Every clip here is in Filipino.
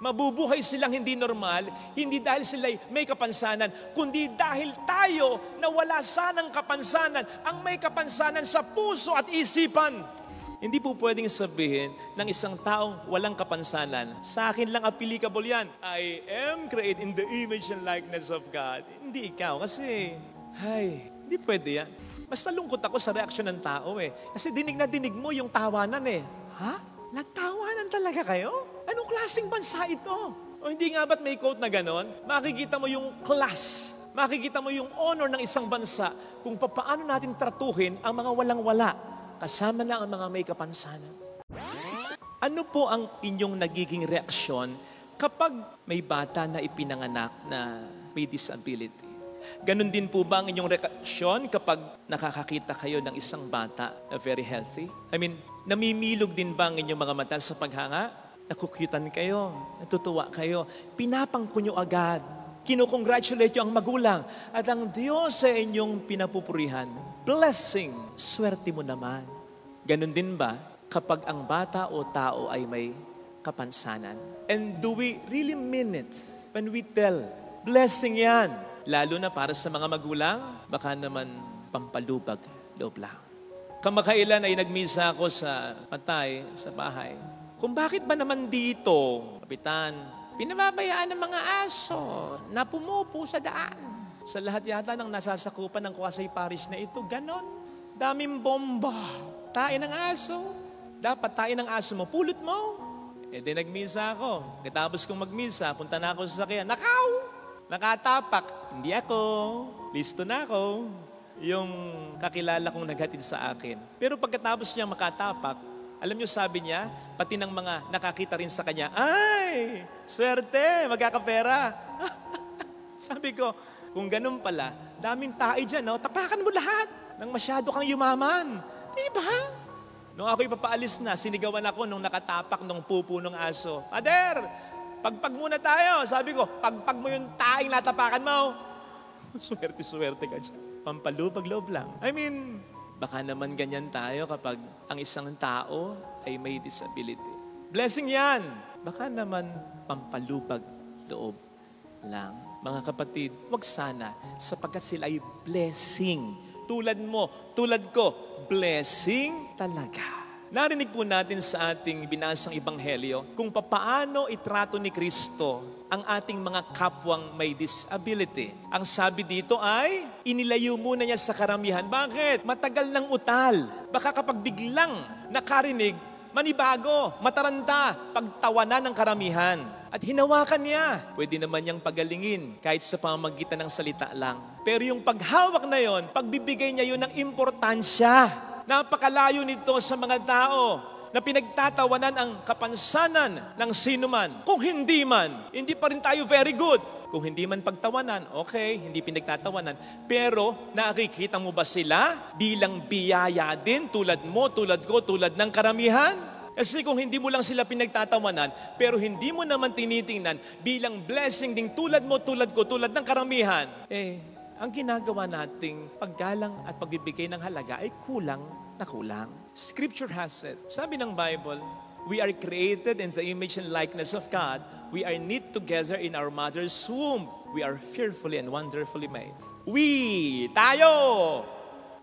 Mabubuhay silang hindi normal, hindi dahil sila may kapansanan, kundi dahil tayo na wala sanang kapansanan, ang may kapansanan sa puso at isipan. Hindi po pwedeng sabihin ng isang taong walang kapansanan, sa akin lang applicable yan. I am created in the image and likeness of God. Hindi ikaw, kasi, hindi pwede yan. Mas nalungkot ako sa reaksyon ng tao Kasi dinig na dinig mo yung tawanan Ha? Nagtawanan talaga kayo? Anong klaseng bansa ito? O hindi nga ba't may quote na ganon? Makikita mo yung class, makikita mo yung honor ng isang bansa kung paano natin tratuhin ang mga walang-wala, kasama na ang mga may kapansanan. Ano po ang inyong nagiging reaksyon kapag may bata na ipinanganak na may disability? Ganon din po ba ang inyong reaksyon kapag nakakakita kayo ng isang bata na very healthy? Namimilog din ba ang inyong mga mata sa paghanga? Nakukyutan kayo, natutuwa kayo, pinapangko nyo agad. Kinukongratulate nyo ang magulang at ang Diyos sa inyong pinapupurihan. Blessing, swerte mo naman. Ganon din ba kapag ang bata o tao ay may kapansanan? And do we really mean it when we tell, blessing yan? Lalo na para sa mga magulang, baka naman pampalubag loob lang. Kamakailan ay nagmisa ako sa patay, sa bahay. Kung bakit ba naman dito, Kapitan, pinababayaan ng mga aso na pumupo sa daan. Sa lahat yata ng nasasakupan ng Quezon Parish na ito, ganon. Daming bomba. Tain ng aso. Dapat tain ng aso mo, pulot mo. Di nagmisa ako. Katapos kong magmisa, punta na ako sa sakyan. Nakatapak. Hindi ako. Listo na ako. Yung kakilala kong naghatid sa akin. Pero pagkatapos niya makatapak, alam niyo sabi niya, pati ng mga nakakita rin sa kanya, ay, swerte, magkakapera. Sabi ko, kung ganun pala, daming tae dyan, tapakan mo lahat nang masyado kang yumaman. Diba? Nung ako'y papaalis na, sinigawan ako nung nakatapak ng pupo ng aso. Pader, pagpag muna tayo. Sabi ko, pagpag mo yung taing natapakan mo. Swerte ka dyan. Pampalubag loob lang. Baka naman ganyan tayo kapag ang isang tao ay may disability. Blessing yan. Baka naman pampalubag loob lang. Mga kapatid, wag sana sapagkat sila ay blessing. Tulad mo, tulad ko, blessing talaga. Narinig po natin sa ating binasang ebanghelyo kung papaano itrato ni Kristo ang ating mga kapwang may disability. Ang sabi dito ay, inilayo muna niya sa karamihan. Bakit? Matagal ng utal. Baka kapag biglang nakarinig, manibago, mataranta, pagtawanan ng karamihan. At hinawakan niya. Pwede naman niyang pagalingin kahit sa pamamagitan ng salita lang. Pero yung paghawak na yon, pagbibigay niya yun ng importansya. Napakalayo nito sa mga tao na pinagtatawanan ang kapansanan ng sinuman. Kung hindi man, hindi pa rin tayo very good. Kung hindi man pagtawanan, okay, hindi pinagtatawanan. Pero nakikita mo ba sila bilang biyaya din tulad mo, tulad ko, tulad ng karamihan? Kasi kung hindi mo lang sila pinagtatawanan, pero hindi mo naman tinitingnan bilang blessing ding tulad mo, tulad ko, tulad ng karamihan, ang ginagawa nating paggalang at pagbibigay ng halaga ay kulang na kulang. Scripture has it. Sabi ng Bible, we are created in the image and likeness of God. We are knit together in our mother's womb. We are fearfully and wonderfully made. Tayo!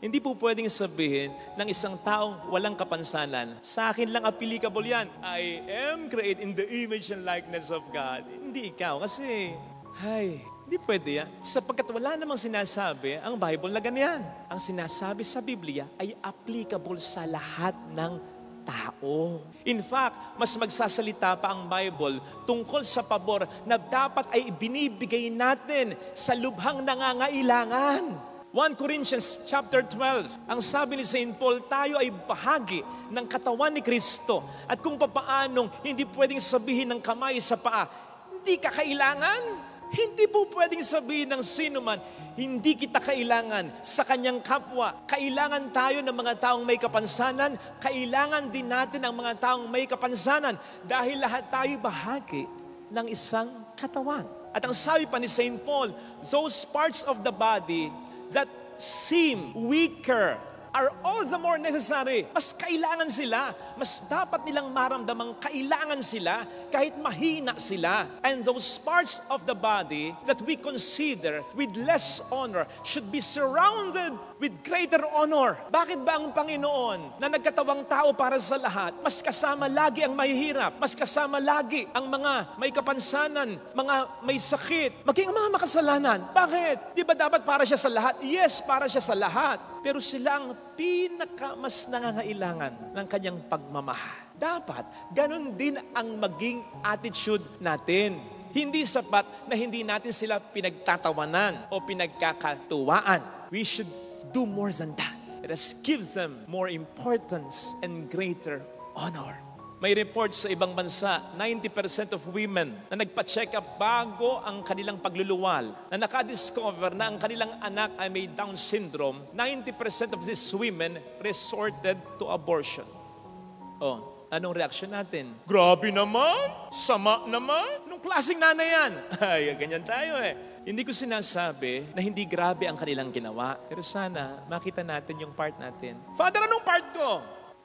Hindi po pwedeng sabihin ng isang taong walang kapansanan, sa akin lang applicable yan. I am created in the image and likeness of God. Hindi ikaw, kasi, hindi pwede yan. Sapagkat wala namang sinasabi ang Bible na ganyan. Ang sinasabi sa Biblia ay applicable sa lahat ng tao. In fact, mas magsasalita pa ang Bible tungkol sa pabor na dapat ay binibigay natin sa lubhang nangangailangan. 1 Corinthians chapter 12, ang sabi ni St. Paul, tayo ay bahagi ng katawan ni Kristo. At kung papaanong hindi pwedeng sabihin ng kamay sa paa, hindi ka kailangan. Hindi po pwedeng sabihin ng sino man, hindi kita kailangan sa kanyang kapwa. Kailangan tayo ng mga taong may kapansanan. Kailangan din natin ang mga taong may kapansanan dahil lahat tayo bahagi ng isang katawan. At ang sabi pa ni St. Paul, those parts of the body that seem weaker are all the more necessary. Mas kailangan sila. Mas dapat nilang maramdamang kailangan sila kahit mahina sila. And those parts of the body that we consider with less honor should be surrounded with greater honor. Bakit ba ang Panginoon na nagkatawang tao para sa lahat, mas kasama lagi ang mahihirap, mas kasama lagi ang mga may kapansanan, mga may sakit, maging ang mga makasalanan? Bakit? Di ba dapat para siya sa lahat? Yes, para siya sa lahat. Pero sila ang mas nangangailangan ng kanyang pagmamahal. Dapat, ganun din ang maging attitude natin. Hindi sapat na hindi natin sila pinagtatawanan o pinagkakatuwaan. We should do more than that. Let us give them more importance and greater honor. May report sa ibang bansa, 90% of women na nagpa-check up bago ang kanilang pagluluwal, na nakadiscover na ang kanilang anak ay may Down syndrome, 90% of these women resorted to abortion. Oh, anong reaction natin? Grabe naman! Sama naman! Anong klaseng nanay yan? Ay, ganyan tayo eh. Hindi ko sinasabi na hindi grabe ang kanilang ginawa. Pero sana makita natin yung part natin. Father, anong part ko?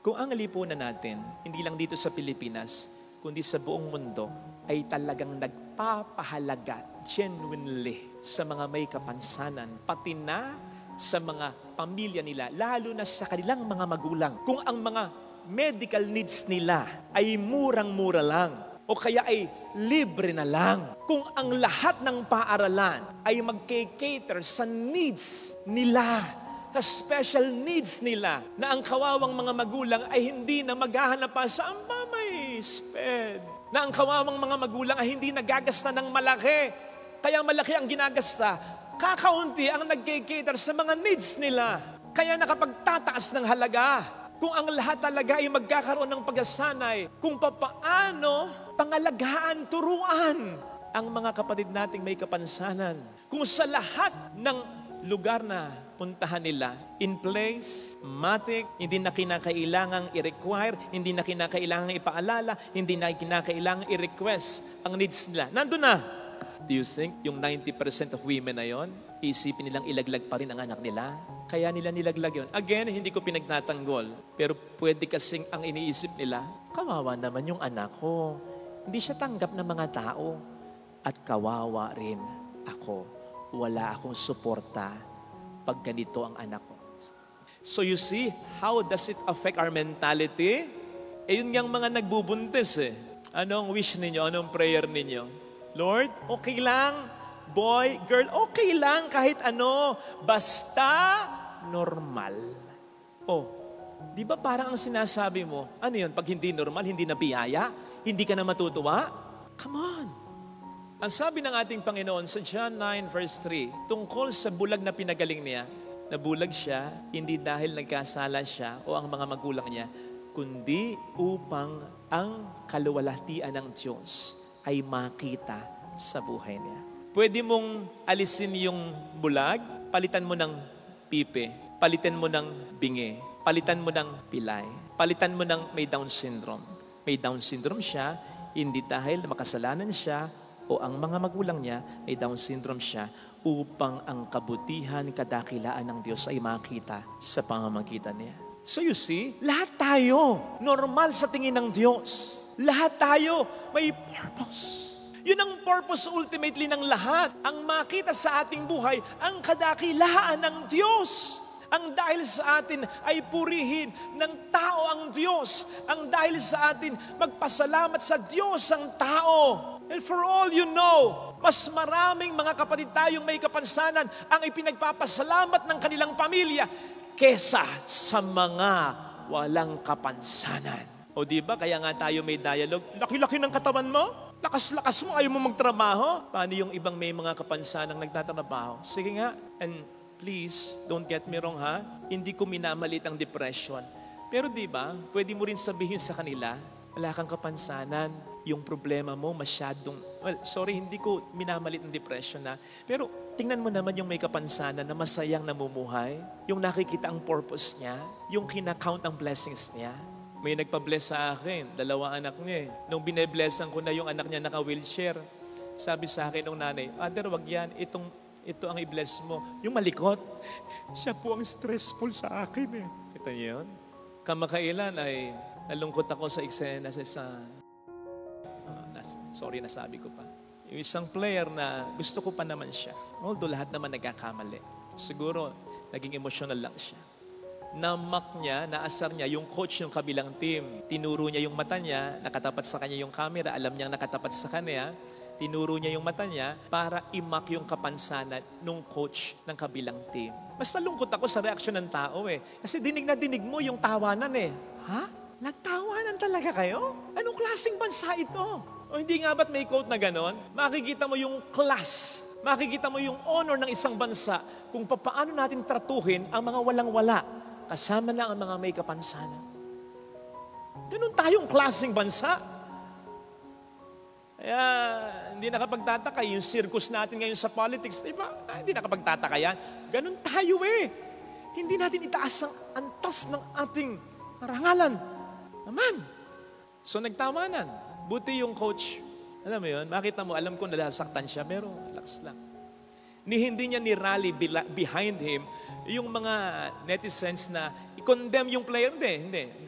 Kung ang lipunan natin, hindi lang dito sa Pilipinas, kundi sa buong mundo, ay talagang nagpapahalaga genuinely sa mga may kapansanan, pati na sa mga pamilya nila, lalo na sa kanilang mga magulang. Kung ang mga medical needs nila ay murang-mura lang, o kaya ay libre na lang. Kung ang lahat ng paaralan ay mag-cater sa needs nila, sa special needs nila, na ang kawawang mga magulang ay hindi na maghahanap pa sa may sped. Na ang kawawang mga magulang ay hindi nagagasta ng malaki. Kaya malaki ang ginagasta. Kakaunti ang nag-cater sa mga needs nila. Kaya nakapagtataas ng halaga. Kung ang lahat talaga ay magkakaroon ng pagsasanay kung papaano pangalagaan, turuan ang mga kapatid nating may kapansanan. Kung sa lahat ng lugar na puntahan nila, in place, matic, hindi na kinakailangang i-require, hindi na kinakailangang ipaalala, hindi na kinakailangang i-request ang needs nila. Nandun na. Do you think yung 90% of women na yon, isipin nilang ilaglag pa rin ang anak nila? Kaya nila nilaglag yun. Again, hindi ko pinagtatanggol. Pero pwede kasing ang iniisip nila, kawawa naman yung anak ko. Hindi siya tanggap ng mga tao. At kawawa rin ako. Wala akong suporta pag ganito ang anak ko. So you see, how does it affect our mentality? Yun yung mga nagbubuntis eh. Anong wish ninyo? Anong prayer ninyo? Lord, okay lang. Boy, girl, okay lang kahit ano. Basta normal. Oh, di ba parang ang sinasabi mo, ano yun, pag hindi normal, hindi na biyaya, hindi ka na matutuwa? Come on. Ang sabi ng ating Panginoon sa John 9 verse 3, tungkol sa bulag na pinagaling niya, nabulag siya, hindi dahil nagkasala siya o ang mga magulang niya, kundi upang ang kaluwalhatian ng Diyos ay makita sa buhay niya. Pwede mong alisin yung bulag, palitan mo ng pipi, palitan mo ng bingi, palitan mo ng pilay, palitan mo ng may Down syndrome. May Down syndrome siya, hindi dahil makasalanan siya o ang mga magulang niya, may Down syndrome siya, upang ang kabutihan, kadakilaan ng Diyos ay makita sa pamamagitan niya. So you see, lahat tayo normal sa tingin ng Diyos. Lahat tayo may purpose. Yun ang purpose ultimately ng lahat. Ang makita sa ating buhay, ang kadakilaan ng Diyos. Ang dahil sa atin ay purihin ng tao ang Diyos. Ang dahil sa atin, magpasalamat sa Diyos ang tao. And for all you know, mas maraming mga kapatid tayong may kapansanan ang ipinagpapasalamat ng kanilang pamilya kesa sa mga walang kapansanan. O diba, kaya nga tayo may dialogue, laki-laki ng katawan mo, lakas-lakas mo, ayaw mo magtrabaho. Paano yung ibang may mga kapansanang nagtatrabaho? Sige nga, and please, don't get me wrong ha, hindi ko minamalit ang depression. Pero diba, pwede mo rin sabihin sa kanila, wala kang kapansanan, yung problema mo masyadong, hindi ko minamalit ang depression na, pero tingnan mo naman yung may kapansanan na masayang namumuhay, yung nakikita ang purpose niya, yung kinakount ang blessings niya. May nagpa-bless sa akin, 2 anak niya eh. Nung bine-blessan ko na yung anak niya naka-wheelchair, sabi sa akin ng nanay, Father, wag yan, ito ang i-bless mo. Yung malikot, siya po ang stressful sa akin eh. Kita niyo yun? Kamakailan ay nalungkot ako sa eksena sa isang, sorry nasabi ko pa. Yung isang player na gusto ko pa naman siya. Although lahat naman nagkakamali. Siguro, naging emotional lang siya. Namak niya, naasar niya yung coach ng kabilang team. Tinuro niya yung mata niya, nakatapat sa kanya yung camera, alam niyang nakatapat sa kanya. Tinuro niya yung mata niya para imak yung kapansanan ng coach ng kabilang team. Mas nalungkot ako sa reaksyon ng tao eh. Kasi dinig na dinig mo yung tawanan eh. Ha? Nagtawanan talaga kayo? Anong klaseng bansa ito? O hindi nga ba't may quote na ganon? Makikita mo yung class, makikita mo yung honor ng isang bansa kung paano natin tratuhin ang mga walang-wala. Kasama na ang mga may kapansanan. Ganun tayong klaseng bansa. Kaya hindi nakapagtataka yung circus natin ngayon sa politics, di ba? Hindi nakapagtataka yan. Ganun tayo eh. Hindi natin itaas ang antas ng ating rangalan. Naman. So nagtawanan. Buti yung coach, alam mo yun, makita mo, alam ko nasaktan siya, pero relax lang. Hindi niya ni-rally behind him yung mga netizens na i-condemn yung player. Hindi.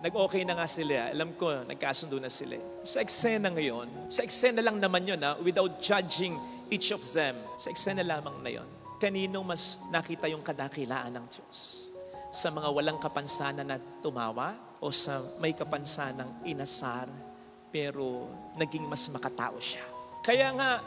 Nag-okay na nga sila. Alam ko, nagkasundo na sila. Sa eksena ngayon, sa eksena lang naman yun, without judging each of them. Sa eksena lamang na yun. Kanino mas nakita yung kadakilaan ng Diyos? Sa mga walang kapansanan na tumawa o sa may kapansanang inasar pero naging mas makatao siya? Kaya nga,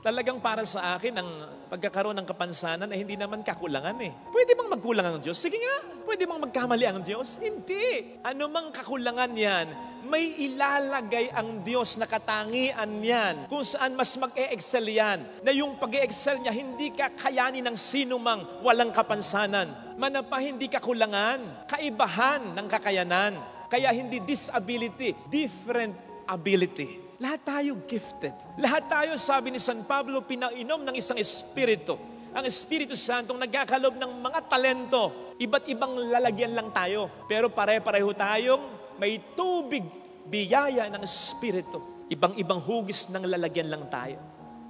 talagang para sa akin, ang pagkakaroon ng kapansanan ay hindi naman kakulangan eh. Pwede bang magkulang ang Diyos? Sige nga, pwede bang magkamali ang Diyos? Hindi. Ano mang kakulangan yan, may ilalagay ang Diyos na katangian yan, kung saan mas mag-e-excel yan, na yung pag-e-excel niya, hindi kakayanin ng sinumang walang kapansanan. Manapa hindi kakulangan, kaibahan ng kakayanan. Kaya hindi disability, different ability. Lahat tayo gifted. Lahat tayo, sabi ni San Pablo, pinainom ng isang espiritu. Ang Espiritu Santong nagkakalob ng mga talento. Iba't ibang lalagyan lang tayo. Pero pare-pareho tayong may tubig, biyaya ng espiritu. Ibang-ibang hugis ng lalagyan lang tayo.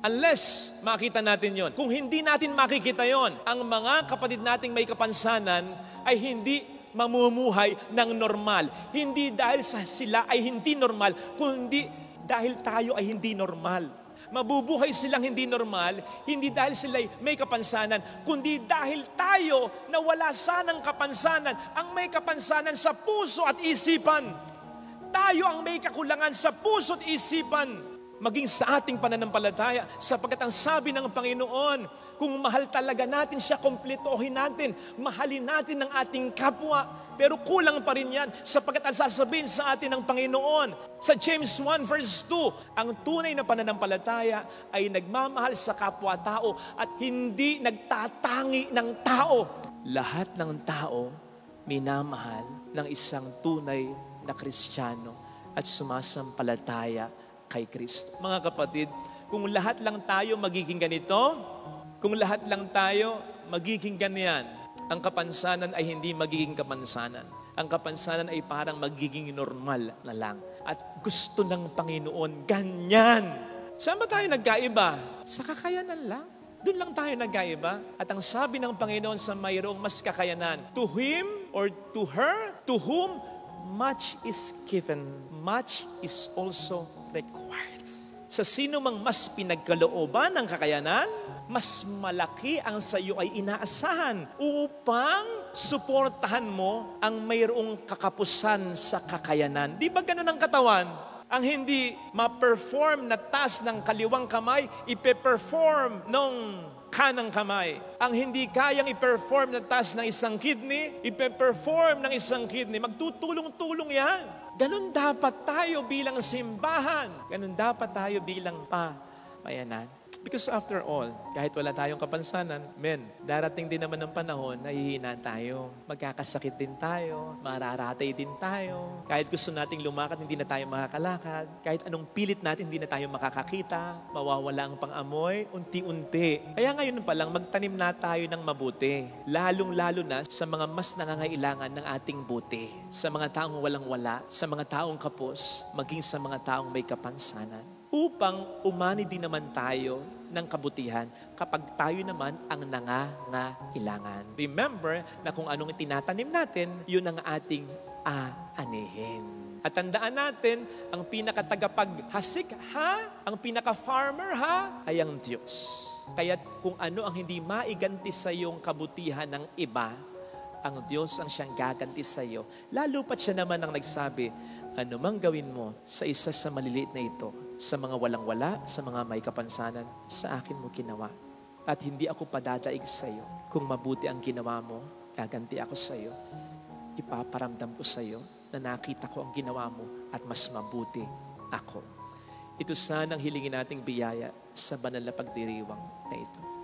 Unless makita natin yon. Kung hindi natin makikita yon, ang mga kapatid nating may kapansanan ay hindi mamumuhay ng normal. Hindi dahil sa sila ay hindi normal, kundi dahil tayo ay hindi normal. Mabubuhay silang hindi normal, hindi dahil sila may kapansanan, kundi dahil tayo na wala sanang kapansanan, ang may kapansanan sa puso at isipan. Tayo ang may kakulangan sa puso at isipan. Maging sa ating pananampalataya, sapagkat ang sabi ng Panginoon, kung mahal talaga natin siya, kompletohin natin, mahalin natin ang ating kapwa. Pero kulang pa rin yan, sapagkat ang sasabihin sa atin ng Panginoon, sa James 1 verse 2, ang tunay na pananampalataya ay nagmamahal sa kapwa-tao at hindi nagtatangi ng tao. Lahat ng tao minamahal ng isang tunay na Kristiyano at sumasampalataya kay Kristo. Mga kapatid, kung lahat lang tayo magiging ganito, kung lahat lang tayo magiging ganyan, ang kapansanan ay hindi magiging kapansanan. Ang kapansanan ay parang magiging normal na lang. At gusto ng Panginoon, ganyan. Saan ba tayo nagkaiba? Sa kakayanan lang. Doon lang tayo nagkaiba. At ang sabi ng Panginoon sa mayroong mas kakayanan, to him or to her, to whom much is given, much is also required. Sa sino mang mas pinagkalooban ng kakayanan, mas malaki ang sa iyo ay inaasahan upang suportahan mo ang mayroong kakapusan sa kakayanan. Di ba ganun ang katawan? Ang hindi ma-perform na task ng kaliwang kamay, ipe-perform nung kanang kamay. Ang hindi kayang i-perform na task ng isang kidney, ipe-perform ng isang kidney. Magtutulong-tulong yan. Ganun dapat tayo bilang simbahan. Ganun dapat tayo bilang pamayanan. Because after all, kahit wala tayong kapansanan, darating din naman ng panahon na hihinaan tayo. Magkakasakit din tayo, mararatay din tayo. Kahit gusto nating lumakad, hindi na tayo makakalakad. Kahit anong pilit natin, hindi na tayo makakakita. Mawawala ang pang-amoy, unti-unti. Kaya ngayon pa lang, magtanim na tayo ng mabuti. Lalong-lalo na sa mga mas nangangailangan ng ating buti. Sa mga taong walang-wala, sa mga taong kapos, maging sa mga taong may kapansanan. upang umani din naman tayo ng kabutihan kapag tayo naman ang nangangailangan. Remember na kung anong itinatanim natin, yun ang ating aanihin. At tandaan natin, ang pinakatagapaghasik ang pinaka-farmer ay ang Diyos. Kaya kung ano ang hindi maiganti sa iyong kabutihan ng iba, ang Diyos ang siyang gaganti sa iyo. Lalo pat siya naman ang nagsabi, ano mang gawin mo sa isa sa maliliit na ito, sa mga walang-wala, sa mga may kapansanan, sa akin mo ginawa. At hindi ako padadaig sa iyo. Kung mabuti ang ginawa mo, gaganti ako sa iyo. Ipaparamdam ko sa iyo na nakita ko ang ginawa mo at mas mabuti ako. Ito sana ang hilingin nating biyaya sa banal na pagdiriwang na ito.